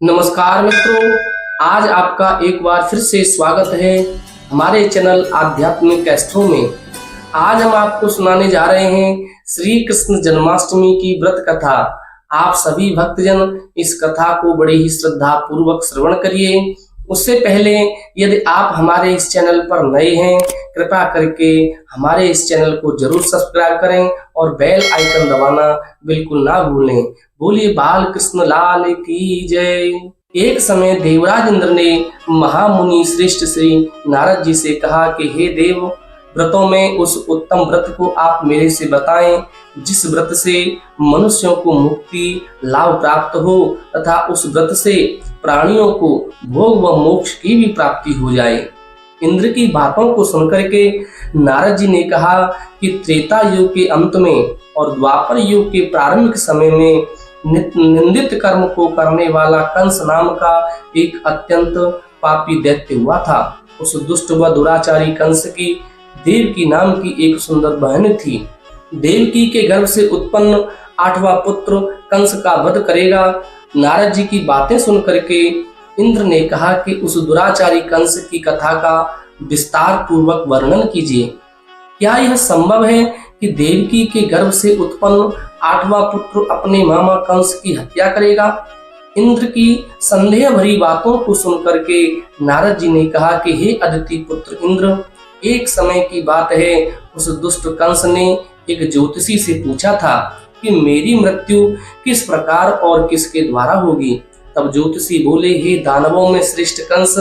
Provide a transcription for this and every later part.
नमस्कार मित्रों, आज आपका एक बार फिर से स्वागत है हमारे चैनल आध्यात्मिक एस्ट्रो में। आज हम आपको सुनाने जा रहे हैं श्री कृष्ण जन्माष्टमी की व्रत कथा। आप सभी भक्तजन इस कथा को बड़े ही श्रद्धा पूर्वक श्रवण करिए। उससे पहले यदि आप हमारे इस चैनल पर नए हैं, कृपया करके हमारे इस चैनल को जरूर सब्सक्राइब करें और बेल आइकन दबाना बिल्कुल ना भूलें। बोलिए बाल कृष्ण लाल की जय। एक समय देवराज इंद्र ने महामुनि श्रेष्ठ श्री नारद जी से कहा कि हे देव, व्रतों में उस उत्तम व्रत को आप मेरे से बताएं जिस व्रत से मनुष्यों को मुक्ति लाभ प्राप्त हो तथा उस व्रत से प्राणियों को भोग व मोक्ष की भी प्राप्ति हो जाए। इंद्र की बातों को सुनकर के नारद जी ने कहा कि त्रेता युग के अंत में और द्वापर युग के प्रारंभिक समय में निंदित कर्म को करने वाला कंस नाम का एक अत्यंत पापी दैत्य हुआ था। उस दुष्ट व दुराचारी कंस की देवकी नाम की एक सुंदर बहन थी। देवकी के गर्भ से उत्पन्न 8वां पुत्र कंस का वध करेगा। नारद जी की बातें सुन करके इंद्र ने कहा कि उस दुराचारी कंस की कथा का विस्तार पूर्वक वर्णन कीजिए। क्या यह संभव है कि देवकी के गर्भ से उत्पन्न 8वां पुत्र अपने मामा कंस की हत्या करेगा? इंद्र की संदेह भरी बातों को सुनकर के नारद जी ने कहा कि हे अदिति पुत्र इंद्र, एक समय की बात है, उस दुष्ट कंस ने एक ज्योतिषी से पूछा था कि मेरी मृत्यु किस प्रकार और किसके द्वारा होगी। तब ज्योतिषी बोले, हे दानवों में श्रेष्ठ कंस,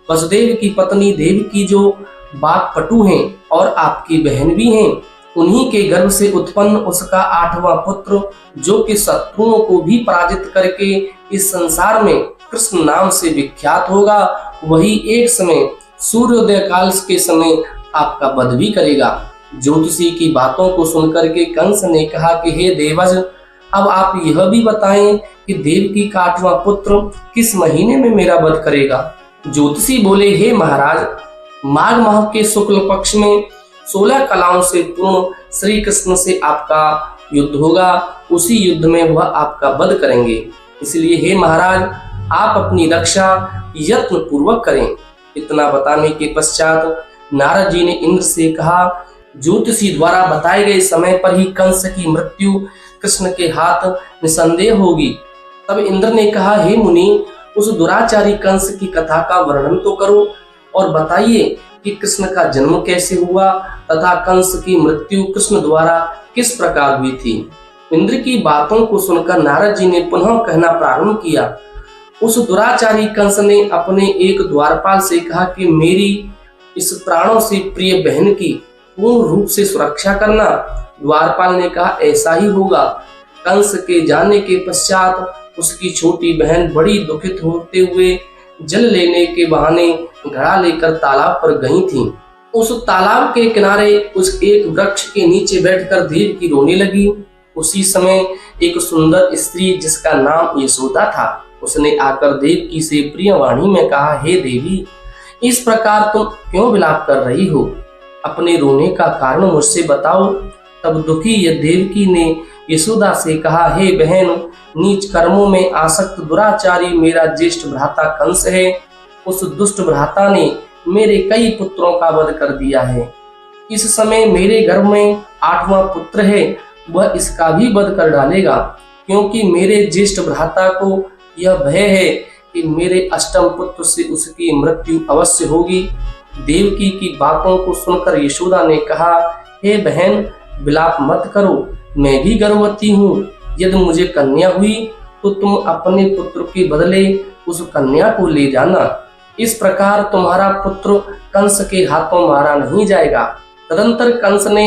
वसुदेव की पत्नी देवकी जो वाक्पटु हैं और आपकी बहन भी हैं, उन्हीं के गर्भ से उत्पन्न उसका 8वां पुत्र जो कि शत्रुओं को भी पराजित करके इस संसार में कृष्ण नाम से विख्यात होगा, वही एक समय सूर्योदय काल के समय आपका वध भी करेगा। ज्योतिषी की बातों को सुनकर के कंस ने कहा कि हे देवज, अब आप यह भी बताएं कि देवकी का 8वां पुत्र किस महीने में मेरा वध करेगा। ज्योतिषी बोले, हे महाराज, माघ माह के शुक्ल पक्ष में 16 कलाओं से पूर्ण श्री कृष्ण से आपका युद्ध होगा। उसी युद्ध में वह आपका वध करेंगे। इसलिए हे महाराज, आप अपनी रक्षा यत्न पूर्वक करें। इतना बताने के पश्चात नारद जी ने इंद्र से कहा, ज्योतिषी द्वारा बताए गए समय पर ही कंस की मृत्यु कृष्ण के हाथ निसंदेह होगी। तब इंद्र ने कहा, हे मुनि, उस दुराचारी कंस की कथा का वर्णन तो करो और बताइए कि कृष्ण का जन्म कैसे हुआ तथा कंस की मृत्यु कृष्ण द्वारा किस प्रकार हुई थी। इंद्र की बातों को सुनकर नारद जी ने पुनः कहना प्रारंभ किया। उस दुराचारी कंस ने अपने एक द्वारपाल से कहा कि मेरी इस प्राणों से प्रिय बहन की पूर्ण रूप से सुरक्षा करना। द्वारपाल ने कहा, ऐसा ही होगा। कंस के जाने के पश्चात उसकी छोटी बहन बड़ी दुखित होते हुए जल लेने के बहाने घड़ा लेकर तालाब पर गई थी। उस तालाब के किनारे उस एक वृक्ष के नीचे बैठकर देवकी रोने लगी। उसी समय एक सुंदर स्त्री जिसका नाम यशोदा था, उसने आकर देवकी से प्रिय वाणी में कहा, हे देवी, इस प्रकार तुम क्यों विलाप कर रही हो? अपने रोने का कारण मुझसे बताओ। तब दुखी यह देवकी ने यशोदा से कहा, हे बहन, नीच कर्मों में आसक्त दुराचारी मेरा ज्येष्ठ भ्राता कंस है। उस दुष्ट भ्राता ने मेरे कई पुत्रों का वध कर दिया है। इस समय मेरे गर्भ में 8वां पुत्र है, वह इसका भी वध कर डालेगा, क्योंकि मेरे ज्येष्ठ भ्राता को यह भय है कि मेरे अष्टम पुत्र से उसकी मृत्यु अवश्य होगी। देवकी की बातों को सुनकर यशोदा ने कहा, हे बहन, विलाप मत करो, मैं भी गर्भवती हूँ। यदि मुझे कन्या हुई तो तुम अपने पुत्र के बदले उस कन्या को ले जाना। इस प्रकार तुम्हारा पुत्र कंस के हाथों मारा नहीं जाएगा। तदंतर कंस ने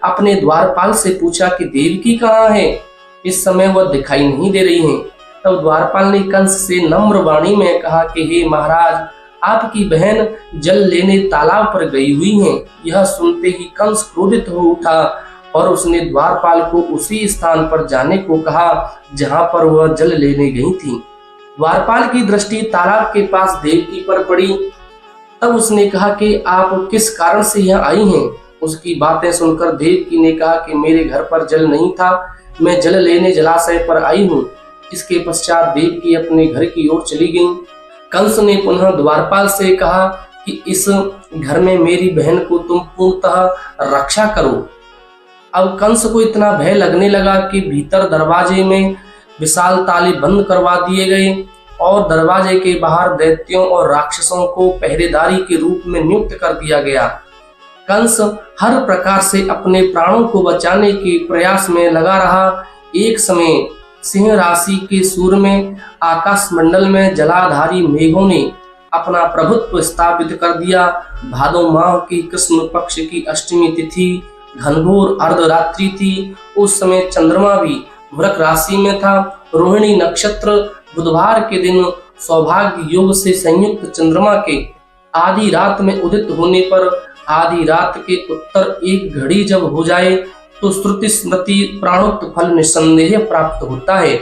अपने द्वारपाल से पूछा कि देवकी कहाँ है? इस समय वह दिखाई नहीं दे रही है। तब द्वारपाल ने कंस से नम्र वाणी में कहा कि हे महाराज, आपकी बहन जल लेने तालाब पर गई हुई हैं। यह सुनते ही कंस क्रोधित हो उठा और उसने द्वारपाल को उसी स्थान पर जाने को कहा जहां पर वह जल लेने गई थी। द्वारपाल की दृष्टि तालाब के पास देवकी पर पड़ी। तब उसने कहा कि आप किस कारण से यहाँ आई हैं? उसकी बातें सुनकर देवकी ने कहा कि मेरे घर पर जल नहीं था, मैं जल लेने जलाशय पर आई हूँ। इसके पश्चात देवकी अपने घर की ओर चली गईं। कंस ने पुनः द्वारपाल से कहा कि इस घर में मेरी बहन को तुम पूर्णतः रक्षा करो। अब कंस को इतना भय लगने लगा कि भीतर दरवाजे में विशाल ताले बंद करवा दिए गए और दरवाजे के बाहर दैत्यों और राक्षसों को पहरेदारी के रूप में नियुक्त कर दिया गया। कंस हर प्रकार से अपने प्राणों को बचाने के प्रयास में लगा रहा। एक समय सिंह राशि के सूर्य में आकाश मंडल में जलाधारी मेघों ने अपना प्रभुत्व स्थापित कर दिया। भादो माह की कृष्ण पक्ष की अष्टमी तिथि घनघोर अर्धरात्रि थी। उस समय चंद्रमा भी वृक राशि में था। रोहिणी नक्षत्र बुधवार के दिन सौभाग्य योग से संयुक्त चंद्रमा के आधी रात में उदित होने पर आधी रात के उत्तर एक घड़ी जब हो जाए तो श्रुति स्मृति प्राणोक्त फल निसंदेह प्राप्त होता है।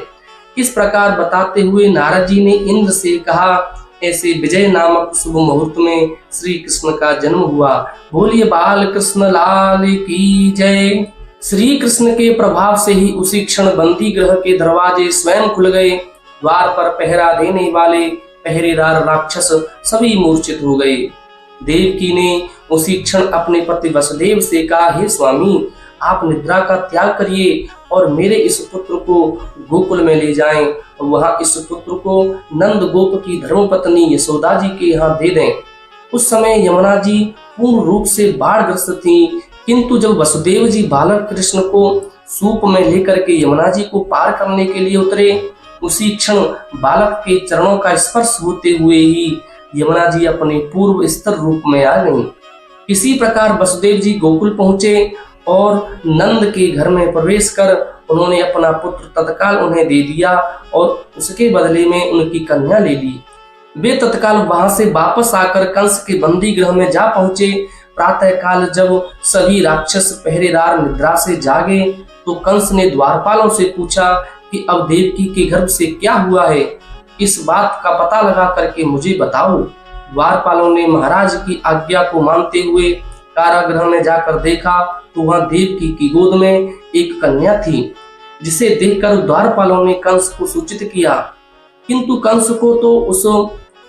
इस प्रकार बताते हुए नारद जी ने इंद्र से कहा, ऐसे विजय नामक शुभ मुहूर्त में श्री कृष्ण का जन्म हुआ। बोलिए बाल कृष्ण लाल की जय। श्री कृष्ण के प्रभाव से ही उसी क्षण बंदी गृह के दरवाजे स्वयं खुल गए। द्वार पर पहरा देने वाले पहरेदार राक्षस सभी मूर्छित हो गए। देवकी ने उसी क्षण अपने पति वसुदेव से कहा, हे स्वामी, आप निद्रा का त्याग करिए और मेरे इस पुत्र को गोकुल में ले जाएं और वहां इस पुत्र को नंद गोप की धर्मपत्नी यशोदा जी के यहाँ दे दें। उस समय यमुना जी पूर्ण रूप से बाढ़ग्रस्त थीं, किंतु जब वसुदेव जी बालक कृष्ण को सूप में लेकर के यमुना जी को पार करने के लिए उतरे, उसी क्षण बालक के चरणों का स्पर्श होते हुए ही यमुना जी अपने पूर्व स्तर रूप में आ गईं। इसी प्रकार वसुदेव जी गोकुल पहुंचे और नंद के घर में प्रवेश कर उन्होंने अपना पुत्र तत्काल उन्हें दे दिया और उसके बदले में उनकी कन्या ले ली। वे तत्काल वहां से वापस आकर कंस के बंदी गृह में जा पहुंचे। प्रातः काल जब सभी राक्षस पहरेदार निद्रा से जागे तो कंस ने द्वारपालों से पूछा कि अब देवकी के गर्भ से क्या हुआ है, इस बात का पता लगा करके मुझे बताओ। द्वारपालों ने महाराज की आज्ञा को मानते हुए कारागृह में जाकर देखा तो वहां देवकी की गोद में एक कन्या थी, जिसे देखकर द्वारपालों ने कंस को सूचित किया, किंतु कंस को तो उस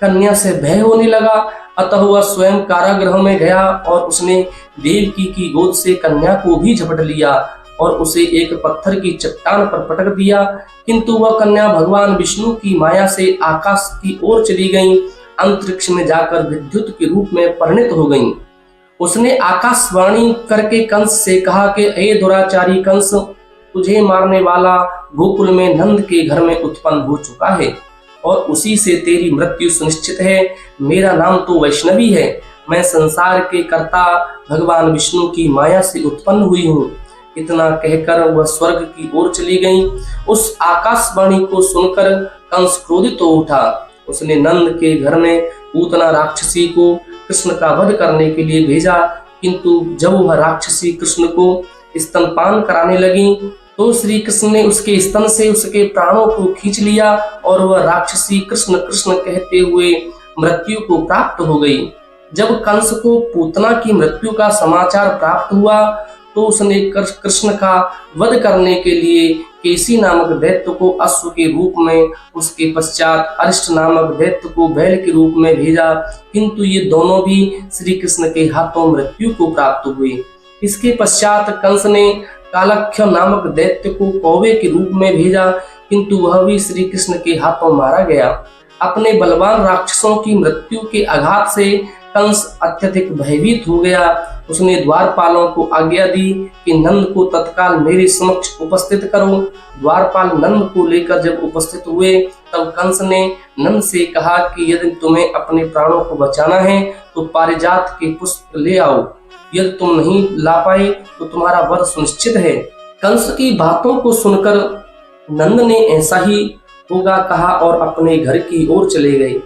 कन्या से भय होने लगा। अतः वह स्वयं कारागृह में गया और उसने देवकी की गोद से कन्या को भी झपट लिया और उसे एक पत्थर की चट्टान पर पटक दिया। किंतु वह कन्या भगवान विष्णु की माया से आकाश की ओर चली गई, अंतरिक्ष में जाकर विद्युत के रूप में परिणित हो गई। उसने आकाशवाणी करके कंस से कहा कि हे दुराचारी कंस, तुझे मारने वाला गोकुल में नंद के घर में उत्पन्न हो चुका है और उसी से तेरी मृत्यु सुनिश्चित है। मेरा नाम तो वैष्णवी है, मैं संसार के कर्ता भगवान विष्णु की माया से उत्पन्न हुई हूँ। इतना कहकर वह स्वर्ग की ओर चली गई। उस आकाशवाणी को सुनकर कंस क्रोधित हो उठा। उसने नंद के घर में पूतना राक्षसी को कृष्ण का वध करने के लिए भेजा, किंतु जब वह राक्षसी कृष्ण को स्तनपान कराने लगी तो श्री कृष्ण ने उसके स्तन से उसके प्राणों को खींच लिया और वह राक्षसी कृष्ण कृष्ण कहते हुए मृत्यु को प्राप्त हो गई। जब कंस को पूतना की मृत्यु का समाचार प्राप्त हुआ तो उसने कृष्ण का वध करने के लिए केसी नामक दैत्य को अश्व के रूप में, उसके पश्चात अरिष्ट नामक दैत्य को बैल के रूप में भेजा, किंतु ये दोनों भी श्री कृष्ण के हाथों मृत्यु को प्राप्त हुए। इसके पश्चात कंस ने कालख्य नामक दैत्य को कौवे के रूप में भेजा, किंतु वह भी श्री कृष्ण के हाथों मारा गया। अपने बलवान राक्षसों की मृत्यु के आघात से कंस अत्यधिक भयभीत हो गया। उसने द्वारपालों को आज्ञा दी कि नंद को तत्काल मेरे समक्ष उपस्थित करो। द्वारपाल नंद को लेकर जब उपस्थित हुए तब कंस ने नंद से कहा कि यदि तुम्हें अपने प्राणों को बचाना है तो पारिजात के पुष्प ले आओ, यदि तुम नहीं ला पाए तो तुम्हारा वध सुनिश्चित है। कंस की बातों को सुनकर नंद ने ऐसा ही होगा कहा और अपने घर की ओर चले गए।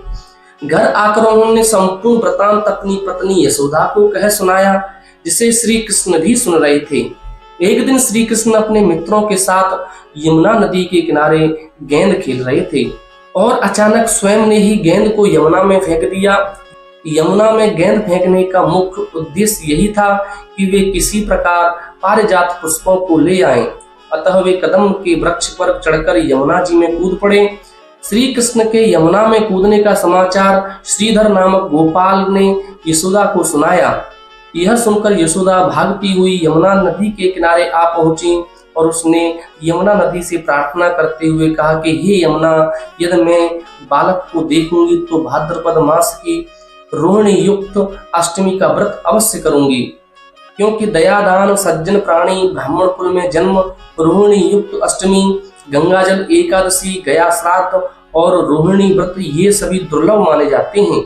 घर आकर उन्होंने संपूर्ण वृतांत अपनी पत्नी यशोदा को कह सुनाया, जिसे श्री कृष्ण भी सुन रहे थे। एक दिन श्री कृष्ण अपने मित्रों के साथ यमुना नदी के किनारे गेंद खेल रहे थे और अचानक स्वयं ने ही गेंद को यमुना में फेंक दिया। यमुना में गेंद फेंकने का मुख्य उद्देश्य यही था कि वे किसी प्रकार पारिजात पुष्पों को ले आएं, अतः वे कदम के वृक्ष पर चढ़कर यमुना जी में कूद पड़े। श्री कृष्ण के यमुना में कूदने का समाचार श्रीधर नामक गोपाल ने यशोदा को सुनाया। यह सुनकर यशोदा भागती हुई यमुना नदी के किनारे आ पहुंची और उसने यमुना नदी से प्रार्थना करते हुए कहा कि हे यमुना, यदि मैं बालक को देखूंगी तो भाद्रपद मास की रोहिणी युक्त अष्टमी का व्रत अवश्य करूंगी, क्योंकि दयादान सज्जन प्राणी ब्राह्मण कुल में जन्म, रोहिणी युक्त अष्टमी, गंगाजल एकादशी, गया श्राद्ध और रोहिणी व्रत ये सभी दुर्लभ माने जाते हैं।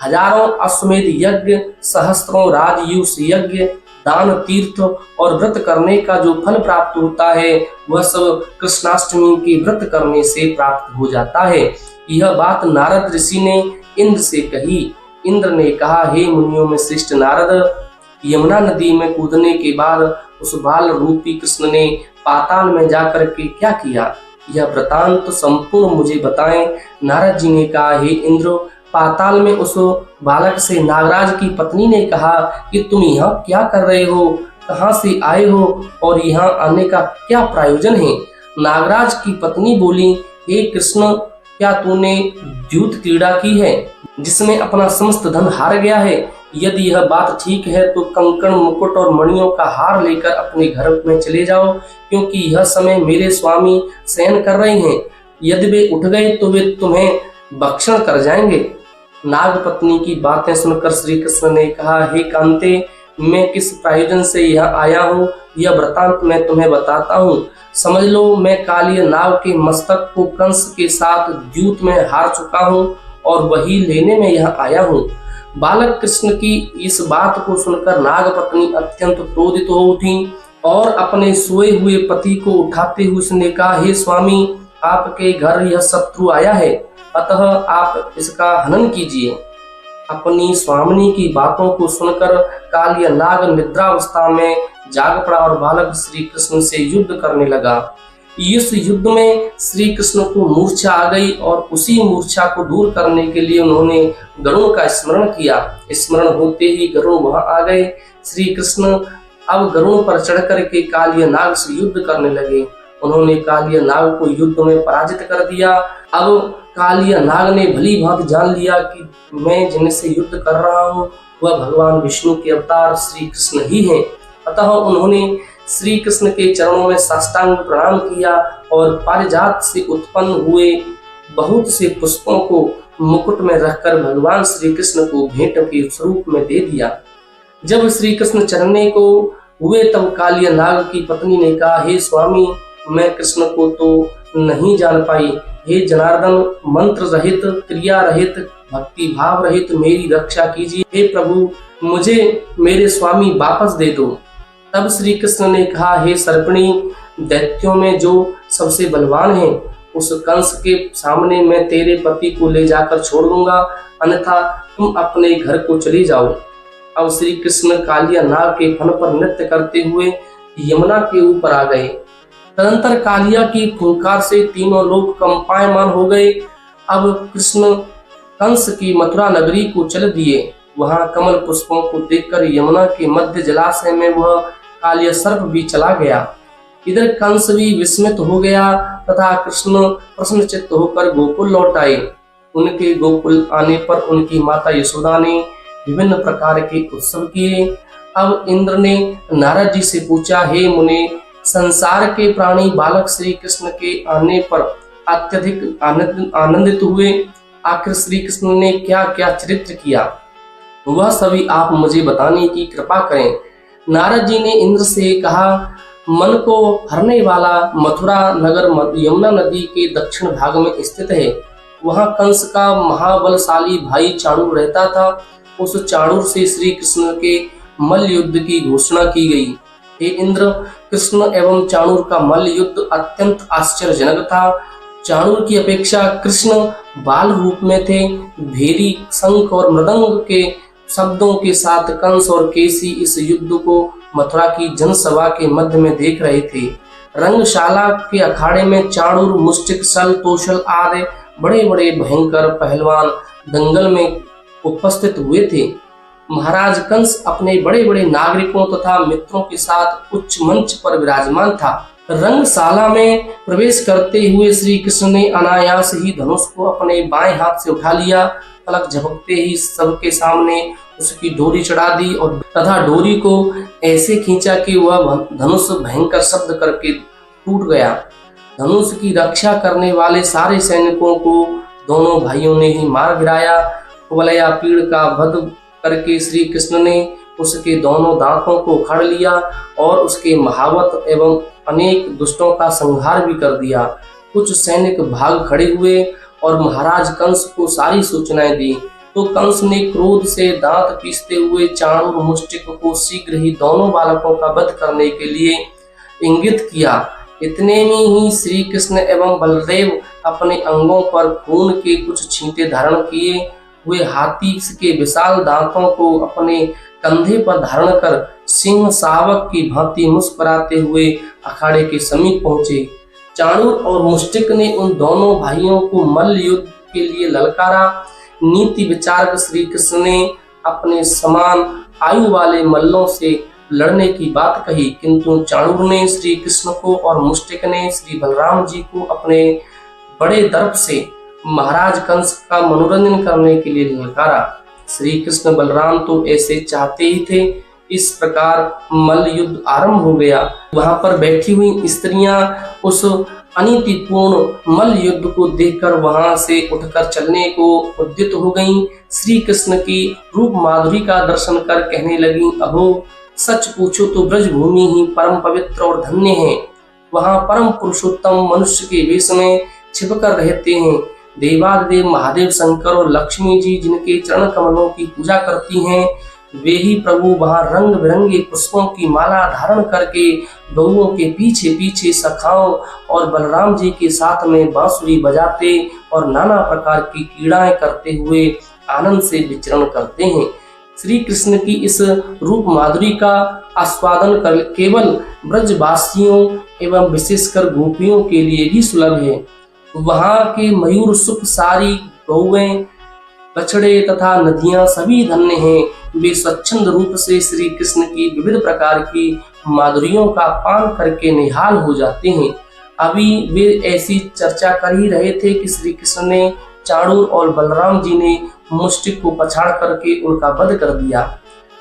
हजारों अश्वमेध यज्ञ, सहस्त्रों राजयूष यज्ञ, दान, तीर्थ और व्रत करने का जो फल प्राप्त होता है वह सब कृष्णाष्टमी के व्रत करने से प्राप्त हो जाता है। यह बात नारद ऋषि ने इंद्र से कही। इंद्र ने कहा, हे मुनियों में श्रेष्ठ नारद, यमुना नदी में कूदने के बाद उस बाल रूपी कृष्ण ने पाताल में जाकर के क्या किया, यह वृतांत संपूर्ण मुझे बताएं। नारद जी ने कहा, हे इंद्र, पाताल में उस बालक से नागराज की पत्नी ने कहा कि तुम यहाँ क्या कर रहे हो, कहाँ से आए हो और यहाँ आने का क्या प्रयोजन है। नागराज की पत्नी बोली, हे कृष्ण, क्या तूने द्यूत क्रीड़ा की है जिसमें अपना समस्त धन हार गया है? यदि यह बात ठीक है तो कंकण, मुकुट और मणियों का हार लेकर अपने घर में चले जाओ, क्योंकि यह समय मेरे स्वामी शयन कर रहे हैं। यदि वे उठ गए तो वे तुम्हें भक्षण कर जाएंगे। नागपत्नी की बातें सुनकर श्री कृष्ण ने कहा, हे कांते, मैं किस प्रयोजन से यहाँ आया हूँ यह वृतांत मैं तुम्हें बताता हूँ। समझ लो, मैं कालिय नाग के मस्तक को कंस के साथ द्यूत में हार चुका हूँ और वही लेने में यहाँ आया हूँ। बालक कृष्ण की इस बात को सुनकर नागपत्नी अत्यंत क्रोधित हो उठी और अपने सोए हुए पति को उठाते हुए उसने कहा, हे स्वामी, आपके घर यह शत्रु आया है, अतः आप इसका हनन कीजिए। अपनी स्वामिनी की बातों को सुनकर कालिय नाग निद्रावस्था में जाग पड़ा और बालक श्री कृष्ण से युद्ध करने लगा। इस युद्ध में श्री कृष्ण को मूर्छा आ गई और उसी मूर्छा को दूर करने के लिए उन्होंने गरुड़ का स्मरण किया। स्मरण होते ही गरुड़ वहां आ गए। श्री कृष्ण अब गरुड़ पर चढ़कर के कालिय नाग से युद्ध करने लगे। उन्होंने कालिय नाग को युद्ध में पराजित कर दिया। अब कालिय नाग ने भली भांति जान लिया कि मैं जिनसे युद्ध कर रहा हूँ वह भगवान विष्णु के अवतार श्री कृष्ण ही हैं। अतः उन्होंने श्री कृष्ण के चरणों में साष्टांग प्रणाम किया और पारिजात से उत्पन्न हुए बहुत से पुष्पों को मुकुट में रखकर भगवान श्री कृष्ण को भेंट के स्वरूप में दे दिया। जब श्री कृष्ण चढ़ने को हुए तब कालिय नाग की पत्नी ने कहा, हे स्वामी, मैं कृष्ण को तो नहीं जान पाई। हे जनार्दन, मंत्र रहित, क्रिया रहित, भक्ति भाव रहित मेरी रक्षा कीजिए। हे प्रभु, मुझे मेरे स्वामी वापस दे दो। तब श्री कृष्ण ने कहा, हे सर्पिणी, दैत्यों में जो सबसे बलवान है उस कंस के सामने मैं तेरे पति को ले जाकर छोड़ दूंगा, अन्यथा तुम अपने घर को चले जाओ। अब श्री कृष्ण कालिया नाग के फन पर नृत्य करते हुए यमुना के ऊपर आ गए। तदंतर कालिया की फुंकार से तीनों लोग कंपायमान हो गए। अब कृष्ण कंस की मथुरा नगरी को चल दिए। वहां कमल पुष्पों को देखकर यमुना के मध्य जलाशय में वह कालिय सर्प भी चला गया। इधर कंस भी विस्मित हो गया तथा कृष्ण प्रसन्नचित्त होकर गोकुल लौट आए। उनके गोकुल आने पर उनकी माता यशोदा ने विभिन्न प्रकार के उत्सव किए। अब इंद्र ने नारद जी से पूछा, हे मुने, संसार के प्राणी बालक श्री कृष्ण के आने पर अत्यधिक आनंदित हुए। आखिर श्री कृष्ण ने क्या क्या चरित्र किया वह सभी आप मुझे बताने की कृपा करें। नारद जी ने इंद्र से कहा, मन को हरने वाला मथुरा नगर यमुना नदी के दक्षिण भाग में स्थित है। वहां कंस का महाबलशाली भाई चाणूर रहता था। उस चाणूर से श्री कृष्ण के मल्ल युद्ध की घोषणा की गई। हे इंद्र, कृष्ण एवं चाणूर का मल्ल युद्ध अत्यंत आश्चर्यजनक था। चाणूर की अपेक्षा कृष्ण बाल रूप में थे। भेरी, शंख और मृदंग के शब्दों के साथ कंस और केसी इस युद्ध को मथुरा की जनसभा के मध्य में देख रहे थे। रंगशाला के अखाड़े में चाणूर, मुष्टिक, सल, तोशल आदि बड़े बड़े भयंकर पहलवान दंगल में उपस्थित हुए थे। महाराज कंस अपने बड़े बड़े नागरिकों तथा मित्रों के साथ उच्च मंच पर विराजमान था। रंगशाला में प्रवेश करते हुए श्री कृष्ण ने अनायास ही धनुष को अपने बाएं हाथ से उठा लिया। पलक झपकते ही सबके सामने उसकी डोरी चढ़ा दी और तथा डोरी को ऐसे खींचा कि वह धनुष भयंकर शब्द करके टूट गया। धनुष की रक्षा करने वाले सारे सैनिकों को दोनों भाइयों ने ही मार गिराया। कुवलया पीड़ का वध करके श्री कृष्ण ने उसके दोनों दांतों को उखाड़ लिया और उसके महावत एवं अनेक दुष्टों का संहार भी कर दिया। कुछ सैनिक भाग खड़े हुए और महाराज कंस को सारी सूचनाएं दी, तो कंस ने क्रोध से दांत पीसते हुए चाणूर मुष्टिक को शीघ्र ही दोनों बालकों का वध करने के लिए इंगित किया। इतने में ही श्री कृष्ण एवं बलदेव अपने अंगों पर खून के कुछ छींटे धारण किए हुए हाथी के विशाल दांतों को अपने कंधे पर धारण कर सिंह शावक की भांति मुस्कुराते हुए अखाड़े के समीप पहुंचे। चाणूर और मुष्टिक ने उन दोनों भाइयों को मल्ल युद्ध के लिए ललकारा। नीति विचारक श्री कृष्ण ने अपने समान आयु वाले मल्लों से लड़ने की बात कही, किंतु चाणूर ने श्री कृष्ण को और मुष्टिक ने श्री बलराम जी को अपने बड़े दर्प से महाराज कंस का मनोरंजन करने के लिए ललकारा। श्री कृष्ण बलराम तो ऐसे चाहते ही थे। इस प्रकार मल्ल युद्ध आरंभ हो गया। वहां पर बैठी हुई स्त्रियां उस अनीतिपूर्ण मल्ल युद्ध को देखकर वहां से उठकर चलने को उद्यत हो गईं। श्री कृष्ण की रूप माधुरी का दर्शन कर कहने लगी, अहो सच पूछो तो ब्रजभूमि ही परम पवित्र और धन्य है। वहां परम पुरुषोत्तम मनुष्य के वेश में छिपकर रहते हैं। देवादेव महादेव शंकर और लक्ष्मी जी जिनके चरण कमलों की पूजा करती हैं, वे ही प्रभु वहां रंग बिरंगे पुष्पों की माला धारण करके बहुओं के पीछे पीछे सखाओं और बलराम जी के साथ में बांसुरी बजाते और नाना प्रकार की क्रीड़ाएं करते हुए आनंद से विचरण करते हैं। श्री कृष्ण की इस रूप माधुरी का आस्वादन कर केवल ब्रजवासियों एवं विशेषकर गोपियों के लिए भी सुलभ है। वहां के मयूर सुख सारी गौएं बछड़े तथा नदियां सभी धन्य हैं। वे स्वच्छंद रूप से श्री कृष्ण की विविध प्रकार की माधुरियों का पान करके निहाल हो जाते हैं। अभी वे ऐसी चर्चा कर ही रहे थे कि श्री कृष्ण ने चाणूर और बलराम जी ने मुष्टिक को पछाड़ करके उनका वध कर दिया।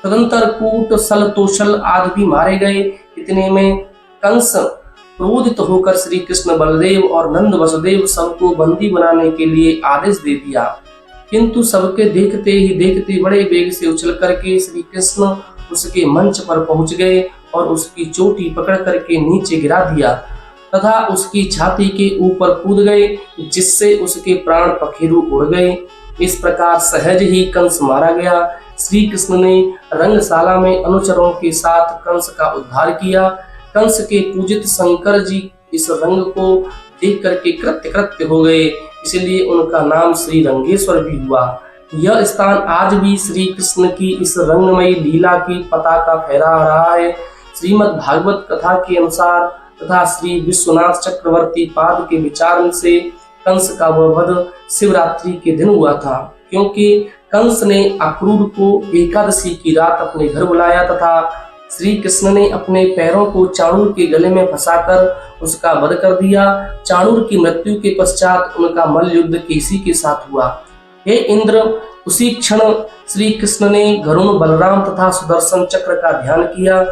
तदंतर कूट सल तोषल आदि भी मारे गए। इतने में कंस क्रोधित होकर श्री कृष्ण बलदेव और नंद वसुदेव सबको बंदी बनाने के लिए आदेश दे दिया, किंतु सबके देखते ही देखते बड़े वेग से उछल करके श्री कृष्ण उसके मंच पर पहुंच गए और उसकी चोटी पकड़ करके नीचे गिरा दिया तथा उसकी छाती के ऊपर कूद गए, जिससे उसके प्राण पखेरु उड़ गए। इस प्रकार सहज ही कंस मारा गया। श्री कृष्ण ने रंगशाला में अनुचरों के साथ कंस का उद्धार किया। कंस के पूजित शंकर जी इस रंग को देख करके कृत्य कृत्य हो गए, इसलिए उनका नाम श्री रंगेश्वर भी हुआ। यह स्थान आज भी श्री कृष्ण की इस रंगमयी लीला की पताका फहरा रहा है। श्रीमद् भागवत कथा के अनुसार तथा श्री विश्वनाथ चक्रवर्ती पाद के विचार से कंस का वह वध शिवरात्रि के दिन हुआ था, क्योंकि कंस ने अक्रूर को एकादशी की रात अपने घर बुलाया तथा श्री कृष्ण ने अपने पैरों को चाणूर के गले में फंसाकर उसका वध कर दिया। चाणूर की मृत्यु के पश्चात उनका मल्ल युद्ध केसी के साथ हुआ। हे इंद्र, उसी क्षण श्री कृष्ण ने गरुण, बलराम तथा सुदर्शन चक्र का ध्यान किया,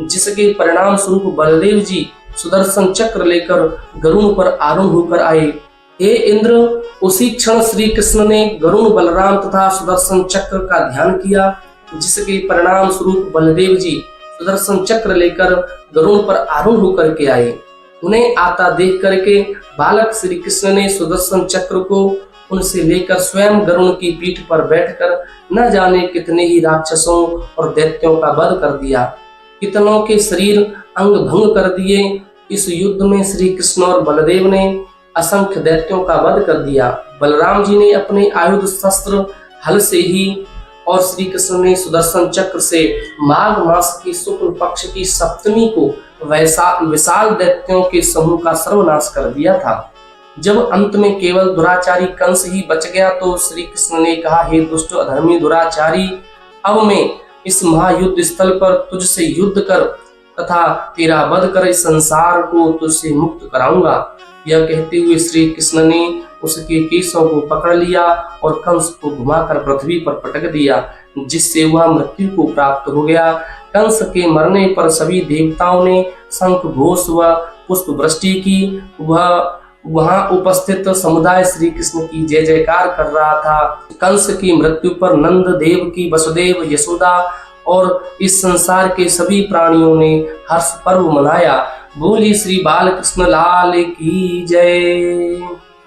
जिसके परिणाम स्वरूप बलदेव जी सुदर्शन चक्र लेकर गरुण पर आरूढ़ होकर आए। हे इंद्र, उसी क्षण श्री कृष्ण ने गरुण, बलराम तथा सुदर्शन चक्र का ध्यान किया, जिसके परिणाम स्वरूप बलदेव जी सुदर्शन चक्र लेकर गरुण पर आरूढ़ होकर के आए। उन्हें आता देख करके बालक श्री कृष्ण ने सुदर्शन चक्र को उनसे लेकर स्वयं गरुण की पीठ पर बैठकर न जाने कितने ही राक्षसों और दैत्यों का वध कर दिया, कितनों के शरीर अंग भंग कर दिए। इस युद्ध में श्री कृष्ण और बलदेव ने असंख्य दैत्यों का वध कर दिया। बलराम जी ने अपने आयुध शस्त्र हल से ही और श्री कृष्ण ने सुदर्शन चक्र से माघ मास की शुक्ल पक्ष की सप्तमी को विशाल दैत्यों के समूह का सर्वनाश कर दिया था। जब अंत में केवल दुराचारी कंस ही बच गया तो श्री कृष्ण ने कहा, हे दुष्ट अधर्मी दुराचारी, अब मैं इस महायुद्ध स्थल पर तुझसे युद्ध कर तथा तेरा वध कर इस संसार को तुझसे मुक्त कराऊंगा। यह कहते हुए श्री कृष्ण ने उसके केशों को पकड़ लिया और कंस को घुमाकर पृथ्वी पर पटक दिया, जिससे वह मृत्यु को प्राप्त हो गया। कंस के मरने पर सभी देवताओं ने शंख घोष व पुष्प वृष्टि की। वह वहां उपस्थित समुदाय श्री कृष्ण की जय जयकार कर रहा था। कंस की मृत्यु पर नंद देव की, वसुदेव, यशोदा और इस संसार के सभी प्राणियों ने हर्ष पर्व मनाया। बोली श्री बालकृष्ण लाल की जय।